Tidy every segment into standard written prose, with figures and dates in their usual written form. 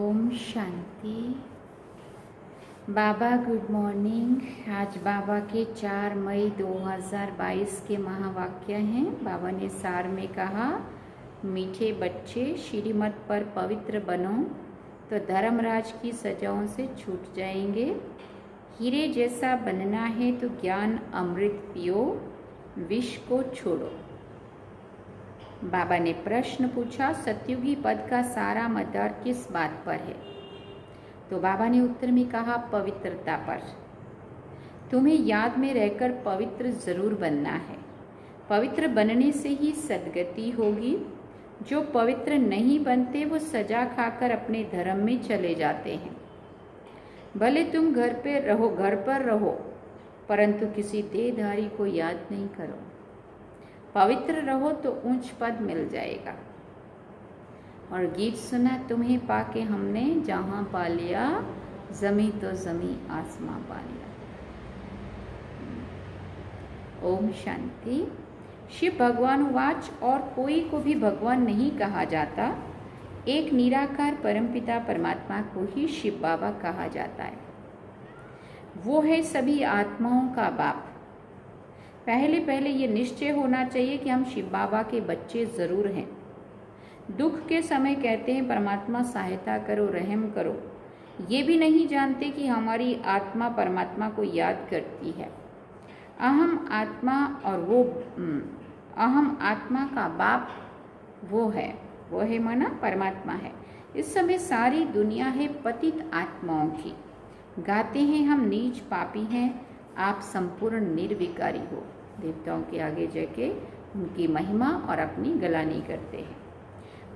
ओम शांति। बाबा good morning. आज बाबा के 4 मई 2022 के महावाक्य हैं। बाबा ने सार में कहा, मीठे बच्चे श्रीमत पर पवित्र बनो तो धर्मराज की सजाओं से छूट जाएंगे। हीरे जैसा बनना है तो ज्ञान अमृत पियो, विष को छोड़ो। बाबा ने प्रश्न पूछा, सतयुगी पद का सारा मदार किस बात पर है? तो बाबा ने उत्तर में कहा, पवित्रता पर। तुम्हें याद में रहकर पवित्र जरूर बनना है। पवित्र बनने से ही सद्गति होगी। जो पवित्र नहीं बनते वो सजा खाकर अपने धर्म में चले जाते हैं। भले तुम घर पर रहो, परंतु किसी देहधारी को याद नहीं करो। पवित्र रहो तो ऊंच पद मिल जाएगा। और गीत सुना, तुम्हें पाके हमने जहां पा लिया, जमी तो जमी आसमां पा लिया। ओम शांति। शिव भगवान वाच, और कोई को भी भगवान नहीं कहा जाता। एक निराकार परमपिता परमात्मा को ही शिव बाबा कहा जाता है। वो है सभी आत्माओं का बाप। पहले ये निश्चय होना चाहिए कि हम शिव बाबा के बच्चे जरूर हैं। दुख के समय कहते हैं परमात्मा सहायता करो, रहम करो। ये भी नहीं जानते कि हमारी आत्मा परमात्मा को याद करती है। अहम आत्मा, और वो अहम आत्मा का बाप वो है माना परमात्मा है। इस समय सारी दुनिया है पतित आत्माओं की। गाते हैं हम नीच पापी हैं, आप संपूर्ण निर्विकारी हो। देवताओं के आगे जाके उनकी महिमा और अपनी गलानी करते हैं,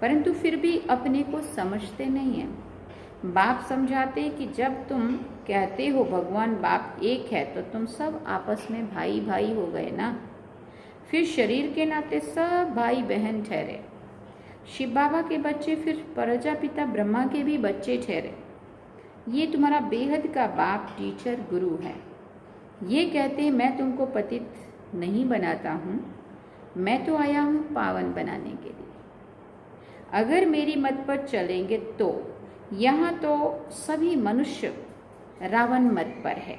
परंतु फिर भी अपने को समझते नहीं हैं। बाप समझाते हैं कि जब तुम कहते हो भगवान बाप एक है तो तुम सब आपस में भाई भाई हो गए ना। फिर शरीर के नाते सब भाई बहन ठहरे। शिव बाबा के बच्चे फिर प्रजापिता ब्रह्मा के भी बच्चे ठहरे। ये तुम्हारा बेहद का बाप, टीचर, गुरु है। ये कहते हैं मैं तुमको पतित नहीं बनाता हूँ, मैं तो आया हूँ पावन बनाने के लिए। अगर मेरी मत पर चलेंगे तो यहाँ तो सभी मनुष्य रावण मत पर है।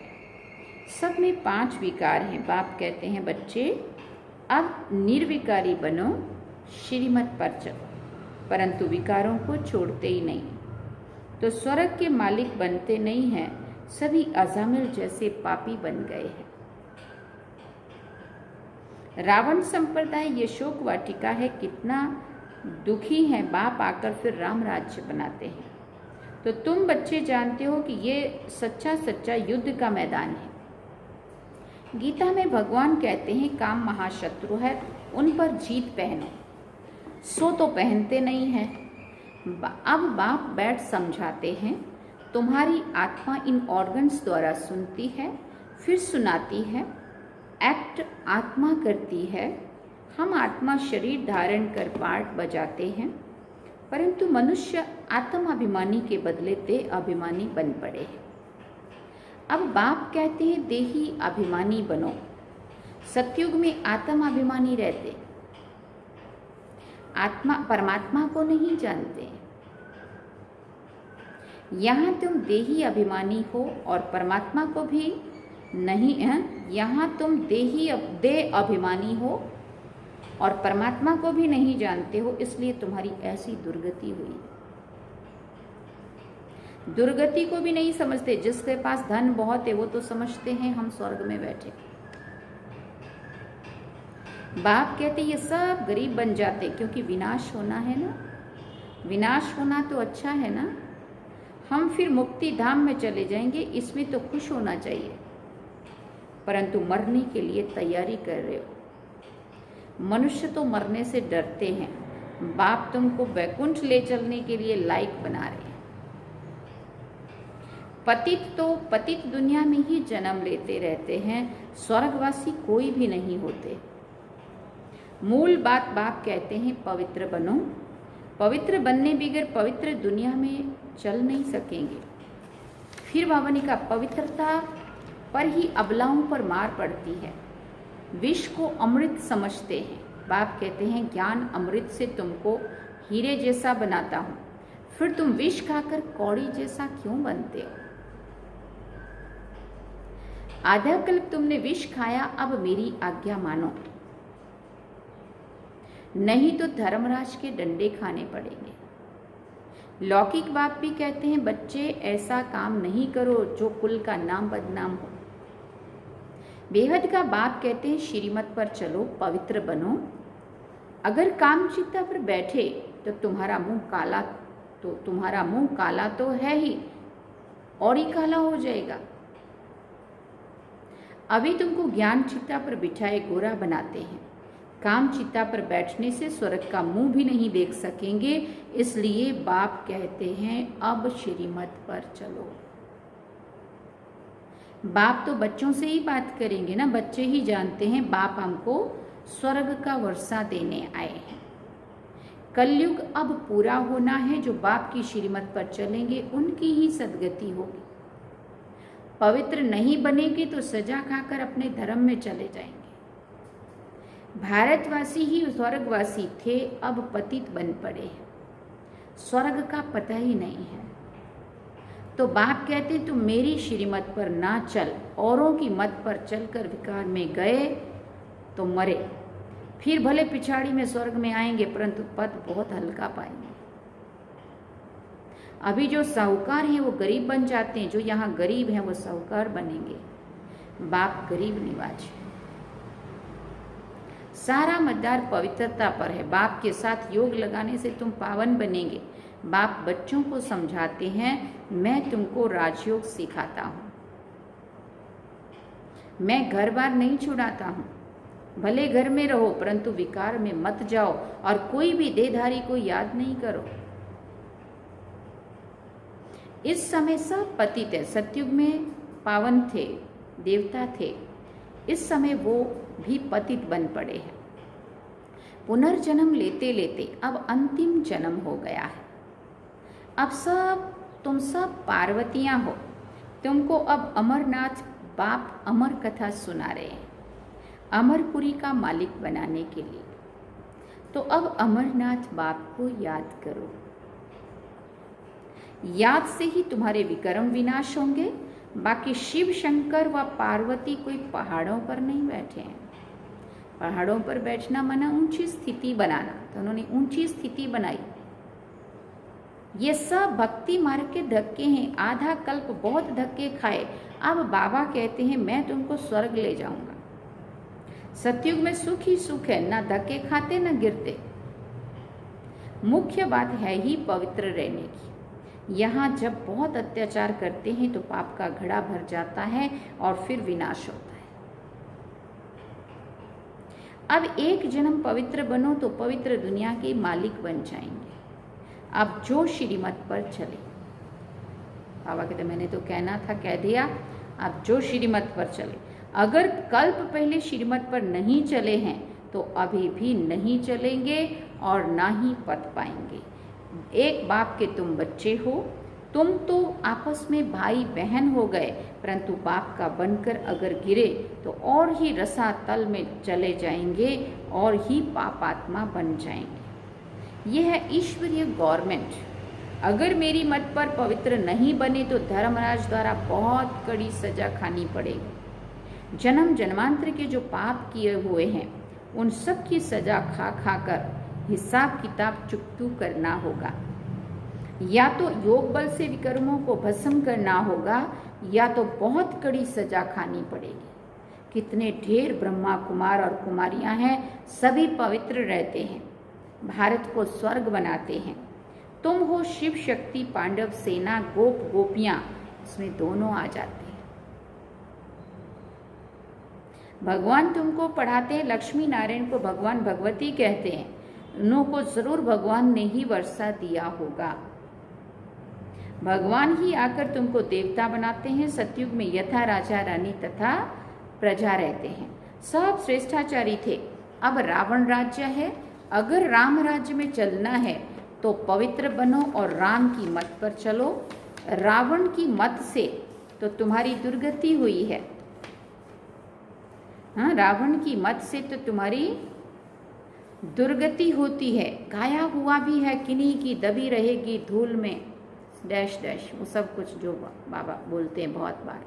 सब में 5 विकार हैं। बाप कहते हैं बच्चे अब निर्विकारी बनो, श्रीमत पर चलो। परंतु विकारों को छोड़ते ही नहीं तो स्वर्ग के मालिक बनते नहीं हैं। सभी अजामिल जैसे पापी बन गए हैं। रावण संप्रदाय ये शोक वाटिका है। कितना दुखी है बाप आकर फिर राम राज्य बनाते हैं। तो तुम बच्चे जानते हो कि ये सच्चा युद्ध का मैदान है। गीता में भगवान कहते हैं काम महाशत्रु है, उन पर जीत पहनो। सो तो पहनते नहीं हैं। अब बाप बैठ समझाते हैं, तुम्हारी आत्मा इन ऑर्गन्स द्वारा सुनती है, फिर सुनाती है, एक्ट आत्मा करती है। हम आत्मा शरीर धारण कर पार्ट बजाते हैं, परंतु मनुष्य आत्माभिमानी के बदले देह अभिमानी बन पड़े हैं। अब बाप कहते हैं देही अभिमानी बनो। सतयुग में आत्माभिमानी रहते, आत्मा परमात्मा को नहीं जानते। यहाँ तुम देही अभिमानी हो और परमात्मा को भी नहीं है। यहाँ तुम देह अभिमानी हो और परमात्मा को भी नहीं जानते हो, इसलिए तुम्हारी ऐसी दुर्गति हुई। दुर्गति को भी नहीं समझते। जिसके पास धन बहुत है वो तो समझते हैं हम स्वर्ग में बैठे। बाप कहते ये सब गरीब बन जाते, क्योंकि विनाश होना है ना। विनाश होना तो अच्छा है ना। हम फिर मुक्ति धाम में चले जाएंगे, इसमें तो खुश होना चाहिए। परंतु मरने के लिए तैयारी कर रहे हो। मनुष्य तो मरने से डरते हैं। बाप तुमको वैकुंठ ले चलने के लिए लायक बना रहे हैं। पतित दुनिया में ही जन्म लेते रहते हैं। स्वर्गवासी कोई भी नहीं होते। मूल बात बाप कहते हैं पवित्र बनो। पवित्र बनने बगैर पवित्र दुनिया में चल नहीं सकेंगे। फिर बाबा ने कहा पवित्रता पर ही अबलाओं पर मार पड़ती है। विष को अमृत समझते हैं। बाप कहते हैं ज्ञान अमृत से तुमको हीरे जैसा बनाता हूँ। फिर तुम विष खाकर कौड़ी जैसा क्यों बनते हो? आधा कल्प तुमने विष खाया, अब मेरी आज्ञा मानो, नहीं तो धर्मराज के डंडे खाने पड़ेंगे। लौकिक बाप भी कहते हैं, बच्चे ऐसा काम नहीं करो जो कुल का नाम बदनाम हो। बेहद का बाप कहते हैं, श्रीमत पर चलो, पवित्र बनो। अगर कामचित्ता पर बैठे तो तुम्हारा मुंह काला तो है ही, और ही काला हो जाएगा। अभी तुमको ज्ञान चित्ता पर बिठाए गोरा बनाते हैं। काम चित्ता पर बैठने से स्वर्ग का मुंह भी नहीं देख सकेंगे, इसलिए बाप कहते हैं अब श्रीमत पर चलो। बाप तो बच्चों से ही बात करेंगे ना, बच्चे ही जानते हैं बाप हमको स्वर्ग का वर्षा देने आए हैं। कलयुग अब पूरा होना है, जो बाप की श्रीमत पर चलेंगे उनकी ही सदगति होगी। पवित्र नहीं बनेंगे तो सजा खाकर अपने धर्म में चले जाएंगे। भारतवासी ही स्वर्गवासी थे, अब पतित बन पड़े हैं, स्वर्ग का पता ही नहीं है। तो बाप कहते तुम मेरी श्रीमत पर ना चल, औरों की मत पर चलकर विकार में गए तो मरे, फिर भले पिछाड़ी में स्वर्ग में आएंगे, परंतु पद बहुत हल्का पाएंगे। अभी जो साहूकार हैं वो गरीब बन जाते हैं, जो यहाँ गरीब हैं वो साहूकार बनेंगे। बाप गरीब निवाज है। सारा मदार पवित्रता पर है। बाप के साथ योग लगाने से तुम पावन बनेंगे। बाप बच्चों को समझाते हैं, मैं तुमको राजयोग सिखाता हूँ, मैं घर बार नहीं छुड़ाता हूँ। भले घर में रहो, परंतु विकार में मत जाओ, और कोई भी देहधारी को याद नहीं करो। इस समय सब पतित है। सतयुग में पावन थे, देवता थे, इस समय वो भी पतित बन पड़े हैं। पुनर्जन्म लेते लेते अब अंतिम जन्म हो गया है। अब तुम सब पार्वतियां हो। तुमको अब अमरनाथ बाप अमर कथा सुना रहे हैं, अमरपुरी का मालिक बनाने के लिए। तो अब अमरनाथ बाप को याद करो। याद से ही तुम्हारे विक्रम विनाश होंगे। बाकी शिव शंकर व पार्वती कोई पहाड़ों पर नहीं बैठे हैं। पहाड़ों पर बैठना माना ऊंची स्थिति बनाना, तो उन्होंने ऊंची स्थिति बनाई। ये सब भक्ति मार्ग के धक्के हैं। आधा कल्प बहुत धक्के खाए, अब बाबा कहते हैं मैं तुमको स्वर्ग ले जाऊंगा। सतयुग में सुख ही सुख है, ना धक्के खाते ना गिरते। मुख्य बात है ही पवित्र रहने की। यहाँ जब बहुत अत्याचार करते हैं तो पाप का घड़ा भर जाता है और फिर विनाश होता है। अब एक जन्म पवित्र बनो तो पवित्र दुनिया के मालिक बन जाएंगे। अब जो श्रीमत पर चले, बाबा कहते मैंने तो कहना था कह दिया, अब जो श्रीमत पर चले। अगर कल्प पहले श्रीमत पर नहीं चले हैं तो अभी भी नहीं चलेंगे और ना ही पद पाएंगे। एक बाप के तुम बच्चे हो, तुम तो आपस में भाई बहन हो गए, परंतु बाप का बनकर अगर गिरे तो और ही रसातल में चले जाएंगे और ही पापात्मा बन जाएंगे। यह है ईश्वरीय गवर्नमेंट। अगर मेरी मत पर पवित्र नहीं बने तो धर्मराज द्वारा बहुत कड़ी सजा खानी पड़ेगी। जन्म जन्मांतर के जो पाप किए हुए हैं उन सब की सजा खा खा कर हिसाब किताब चुकतू करना होगा। या तो योग बल से विकर्मों को भस्म करना होगा, या तो बहुत कड़ी सजा खानी पड़ेगी। कितने ढेर ब्रह्मा कुमार और कुमारियां हैं, सभी पवित्र रहते हैं, भारत को स्वर्ग बनाते हैं। तुम हो शिव शक्ति, पांडव सेना, गोप गोपियां, इसमें दोनों आ जाते हैं। भगवान तुमको पढ़ाते हैं। लक्ष्मी नारायण को भगवान भगवती कहते हैं। उनको जरूर भगवान ने ही वर्षा दिया होगा। भगवान ही आकर तुमको देवता बनाते हैं। सतयुग में यथा राजा रानी तथा प्रजा रहते हैं। सब श्रेष्ठाचारी थे। अब रावण राज्य है। अगर राम राज्य में चलना है तो पवित्र बनो और राम की मत पर चलो। रावण की मत से तो तुम्हारी दुर्गति हुई है। हाँ, रावण की मत से तो तुम्हारी दुर्गति होती है, गाया हुआ भी है, किन्हीं की दबी रहेगी धूल में डैश डैश, वो सब कुछ जो बाबा बोलते हैं बहुत बार।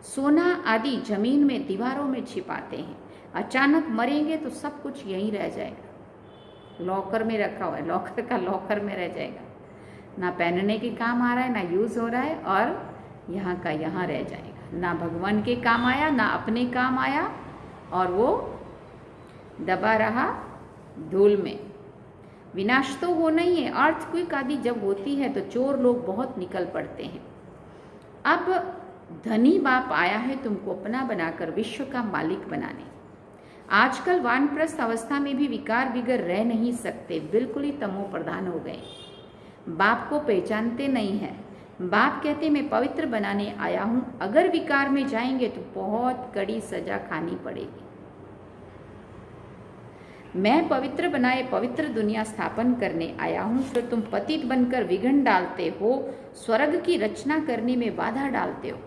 सोना आदि जमीन में दीवारों में छिपाते हैं, अचानक मरेंगे तो सब कुछ यहीं रह जाएगा, लॉकर में रखा हुआ है, लॉकर का लॉकर में रह जाएगा, ना पहनने के काम आ रहा है, ना यूज हो रहा है, और यहाँ का यहाँ रह जाएगा, ना भगवान के काम आया, ना अपने काम आया, और वो दबा रहा धूल में। विनाश तो होना ही है। अर्थक्वेक आदि जब होती है तो चोर लोग बहुत निकल पड़ते हैं। अब धनी बाप आया है तुमको अपना बनाकर विश्व का मालिक बनाने। आजकल वानप्रस्थ अवस्था में भी विकार बिगर रह नहीं सकते, बिल्कुल ही तमो प्रधान हो गए, बाप को पहचानते नहीं है। बाप कहते मैं पवित्र बनाने आया हूं, अगर विकार में जाएंगे तो बहुत कड़ी सजा खानी पड़ेगी। मैं पवित्र बनाए पवित्र दुनिया स्थापन करने आया हूं, फिर तुम पतित बनकर विघ्न डालते हो, स्वर्ग की रचना करने में बाधा डालते हो,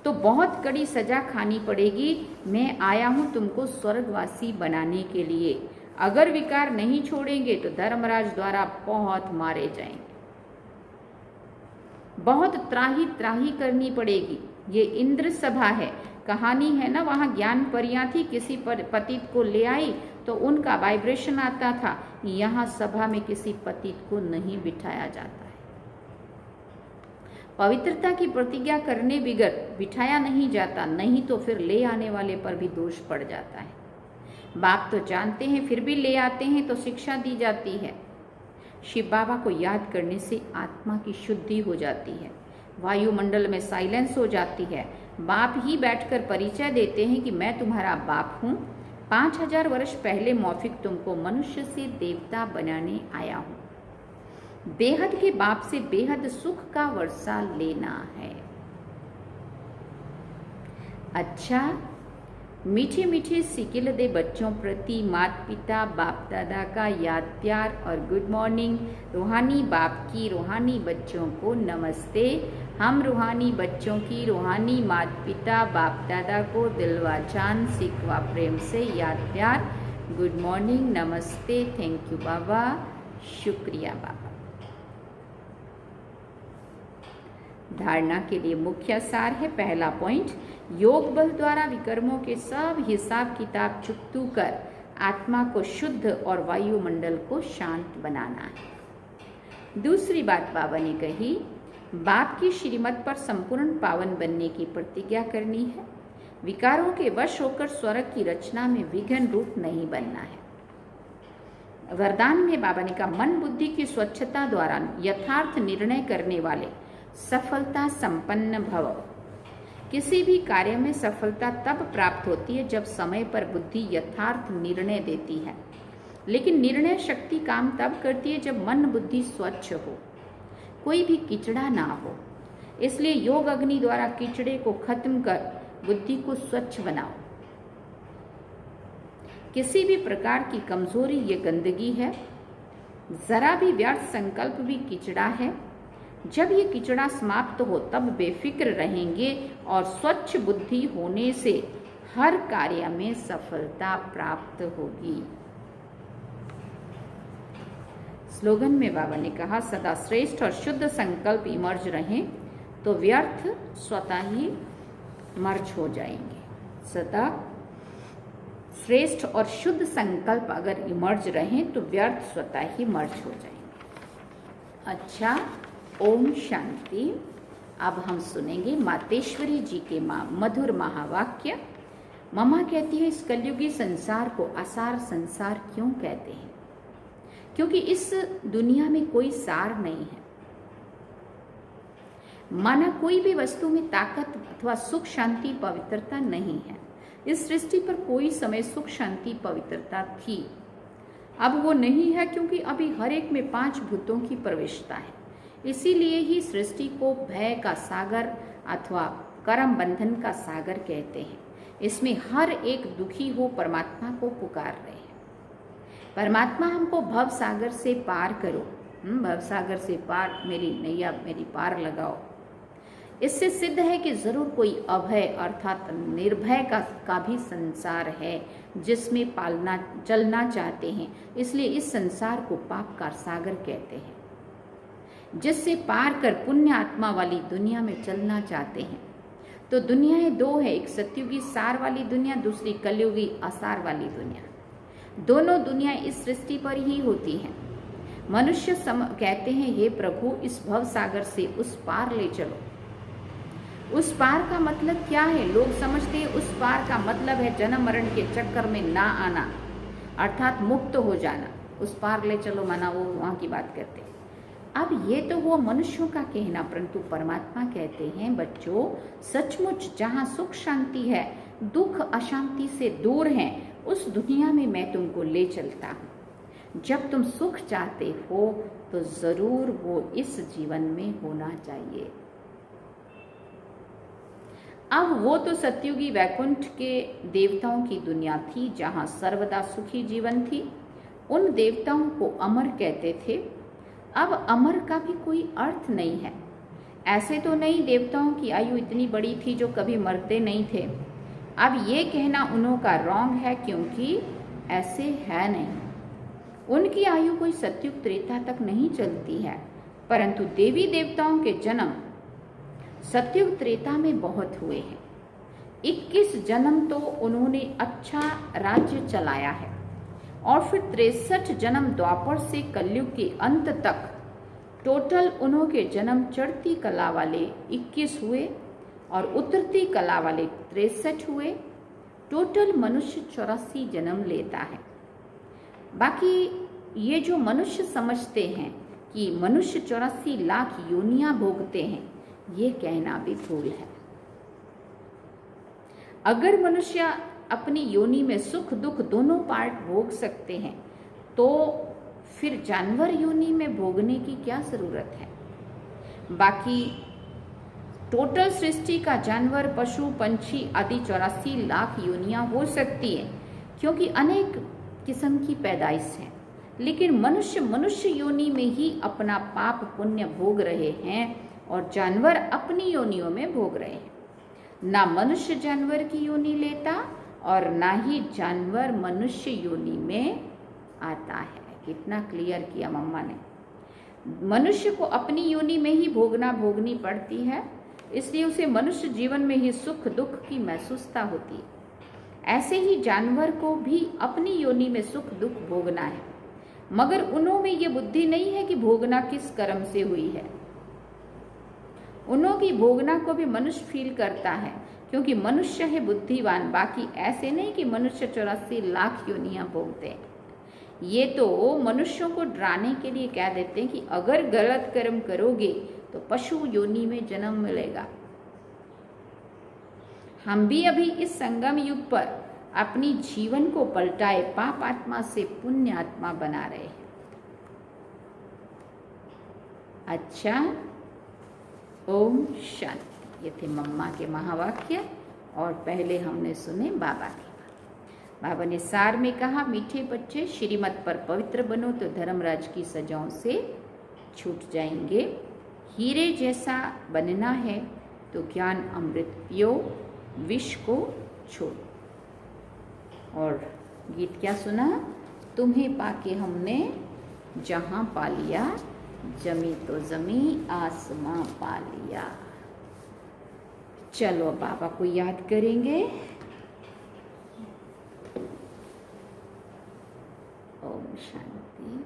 तो बहुत कड़ी सजा खानी पड़ेगी। मैं आया हूं तुमको स्वर्गवासी बनाने के लिए। अगर विकार नहीं छोड़ेंगे तो धर्मराज द्वारा बहुत मारे जाएंगे, बहुत त्राही त्राही करनी पड़ेगी। ये इंद्र सभा है, कहानी है ना, वहां ज्ञान परियां थी, किसी पतित को ले आई तो उनका वाइब्रेशन आता था। यहाँ सभा में किसी पतित को नहीं बिठाया जाता है। पवित्रता की प्रतिज्ञा करने बिगर बिठाया नहीं जाता, नहीं तो फिर ले आने वाले पर भी दोष पड़ जाता है। बाप तो जानते हैं, फिर भी ले आते हैं तो शिक्षा दी जाती है। शिव बाबा को याद करने से आत्मा की शुद्धि हो जाती है, वायुमंडल में साइलेंस हो जाती है। बाप ही बैठकर परिचय देते हैं कि मैं तुम्हारा बाप हूँ, 5000 वर्ष पहले मौफिक तुमको मनुष्य से देवता बनाने आया हूँ। बेहद के बाप से बेहद सुख का वर्षा लेना है। अच्छा, मीठे मीठे सिकिल दे बच्चों प्रति माता पिता बाप दादा का याद प्यार और गुड मॉर्निंग। रूहानी बाप की रूहानी बच्चों को नमस्ते। हम रूहानी बच्चों की रूहानी माता पिता बाप दादा को दिलवा जान सिकवा प्रेम से याद प्यार, गुड मॉर्निंग, नमस्ते, थैंक यू बाबा, शुक्रिया बाबा। धारणा के लिए मुख्य सार है, पहला पॉइंट, योग बल द्वारा विकर्मों के सब हिसाब किताब चुकतू कर आत्मा को शुद्ध और वायुमंडल को शांत बनाना है। दूसरी बात बाबा ने कही, बाप की श्रीमत पर संपूर्ण पावन बनने की प्रतिज्ञा करनी है। विकारों के वश होकर स्वर्ग की रचना में विघ्न रूप नहीं बनना है। वरदान में बाबा ने कहा, मन बुद्धि की स्वच्छता द्वारा यथार्थ निर्णय करने वाले सफलता संपन्न भव। किसी भी कार्य में सफलता तब प्राप्त होती है जब समय पर बुद्धि यथार्थ निर्णय देती है, लेकिन निर्णय शक्ति काम तब करती है जब मन बुद्धि स्वच्छ हो, कोई भी कीचड़ा ना हो। इसलिए योग अग्नि द्वारा कीचड़े को खत्म कर बुद्धि को स्वच्छ बनाओ। किसी भी प्रकार की कमजोरी ये गंदगी है, जरा भी व्यर्थ संकल्प भी कीचड़ा है। जब ये कीचड़ा समाप्त हो तब बेफिक्र रहेंगे और स्वच्छ बुद्धि होने से हर कार्य में सफलता प्राप्त होगी। स्लोगन में बाबा ने कहा, सदा श्रेष्ठ और शुद्ध संकल्प इमर्ज रहें तो व्यर्थ स्वतः ही मर्ज हो जाएंगे। सदा श्रेष्ठ और शुद्ध संकल्प अगर इमर्ज रहें तो व्यर्थ स्वतः ही मर्ज हो जाएंगे। अच्छा, ओम शांति। अब हम सुनेंगे मातेश्वरी जी के मधुर महावाक्य। मम्मा कहती है, इस कलयुगी संसार को आसार संसार क्यों कहते हैं? क्योंकि इस दुनिया में कोई सार नहीं है। माना कोई भी वस्तु में ताकत अथवा सुख शांति पवित्रता नहीं है। इस सृष्टि पर कोई समय सुख शांति पवित्रता थी, अब वो नहीं है, क्योंकि अभी हर एक में 5 भूतों की प्रवेशता है। इसीलिए ही सृष्टि को भय का सागर अथवा कर्म बंधन का सागर कहते हैं। इसमें हर एक दुखी हो परमात्मा को पुकार रहे हैं, परमात्मा हमको भव सागर से पार करो, भव सागर से पार, मेरी नैया मेरी पार लगाओ। इससे सिद्ध है कि जरूर कोई अभय अर्थात निर्भय का भी संसार है जिसमें पालना चलना चाहते हैं। इसलिए इस संसार को पाप का सागर कहते हैं, जिससे पार कर पुण्य आत्मा वाली दुनिया में चलना चाहते हैं। तो दुनियाएं दो है, एक सत्युगी सार वाली दुनिया, दूसरी कलयुगी असार वाली दुनिया। दोनों दुनियाएं इस सृष्टि पर ही होती हैं। मनुष्य कहते हैं, हे प्रभु इस भव सागर से उस पार ले चलो। उस पार का मतलब क्या है? लोग समझते हैं उस पार का मतलब है जन्म मरण के चक्कर में ना आना, अर्थात मुक्त हो जाना। उस पार ले चलो माना वो वहां की बात करते हैं। अब ये तो वो मनुष्यों का कहना, परंतु परमात्मा कहते हैं बच्चों, सचमुच जहाँ सुख शांति है, दुख अशांति से दूर है, उस दुनिया में मैं तुमको ले चलता हूँ। जब तुम सुख चाहते हो तो जरूर वो इस जीवन में होना चाहिए। अब वो तो सत्युगी वैकुंठ के देवताओं की दुनिया थी, जहाँ सर्वदा सुखी जीवन थी। उन देवताओं को अमर कहते थे। अब अमर का भी कोई अर्थ नहीं है। ऐसे तो नहीं देवताओं की आयु इतनी बड़ी थी जो कभी मरते नहीं थे। अब ये कहना उन्हों का रॉन्ग है, क्योंकि ऐसे है नहीं। उनकी आयु कोई सत्युग त्रेता तक नहीं चलती है, परंतु देवी देवताओं के जन्म सत्युग त्रेता में बहुत हुए हैं। 21 जन्म तो उन्होंने अच्छा राज्य चलाया है, और फिर 63 जन्म द्वापर से कलयुग के अंत तक टोटल उन्हों के जन्म चढ़ती कला वाले 21 हुए और उतरती कला वाले 63 हुए। टोटल मनुष्य 84 जन्म लेता है। बाकी ये जो मनुष्य समझते हैं कि मनुष्य 84 लाख योनियां भोगते हैं, ये कहना भी भूल है। अगर मनुष्य अपनी योनि में सुख दुख दोनों पार्ट भोग सकते हैं, तो फिर जानवर योनि में भोगने की क्या जरूरत है? बाकी टोटल सृष्टि का जानवर पशु पंछी आदि 84 लाख योनियां हो सकती है, क्योंकि अनेक किस्म की पैदाइश है। लेकिन मनुष्य योनि में ही अपना पाप पुण्य भोग रहे हैं, और जानवर अपनी योनियों में भोग रहे हैं। ना मनुष्य जानवर की योनि लेता और ना ही जानवर मनुष्य योनि में आता है। कितना क्लियर किया मम्मा ने। मनुष्य को अपनी योनि में ही भोगनी पड़ती है, इसलिए उसे मनुष्य जीवन में ही सुख दुख की महसूसता होती है। ऐसे ही जानवर को भी अपनी योनि में सुख दुख भोगना है, मगर उन्हों में ये बुद्धि नहीं है कि भोगना किस कर्म से हुई है। उन्हों की भोगना को भी मनुष्य फील करता है, क्योंकि मनुष्य है बुद्धिवान। बाकी ऐसे नहीं कि मनुष्य 84 लाख योनियां भोगते हैं। ये तो मनुष्यों को डराने के लिए कह देते हैं कि अगर गलत कर्म करोगे तो पशु योनि में जन्म मिलेगा। हम भी अभी इस संगम युग पर अपनी जीवन को पलटाए पाप आत्मा से पुण्य आत्मा बना रहे हैं। अच्छा, ओम शांति। ये थे मम्मा के महावाक्य, और पहले हमने सुने बाबा के। बाबा ने सार में कहा, मीठे बच्चे श्रीमत पर पवित्र बनो तो धर्मराज की सजाओं से छूट जाएंगे। हीरे जैसा बनना है तो ज्ञान अमृत पियो, विष को छोड़ो। और गीत क्या सुना? तुम्हें पाके हमने जहां पा लिया, जमी तो जमी आसमां पा लिया। चलो बाबा को याद करेंगे। ओम शांति।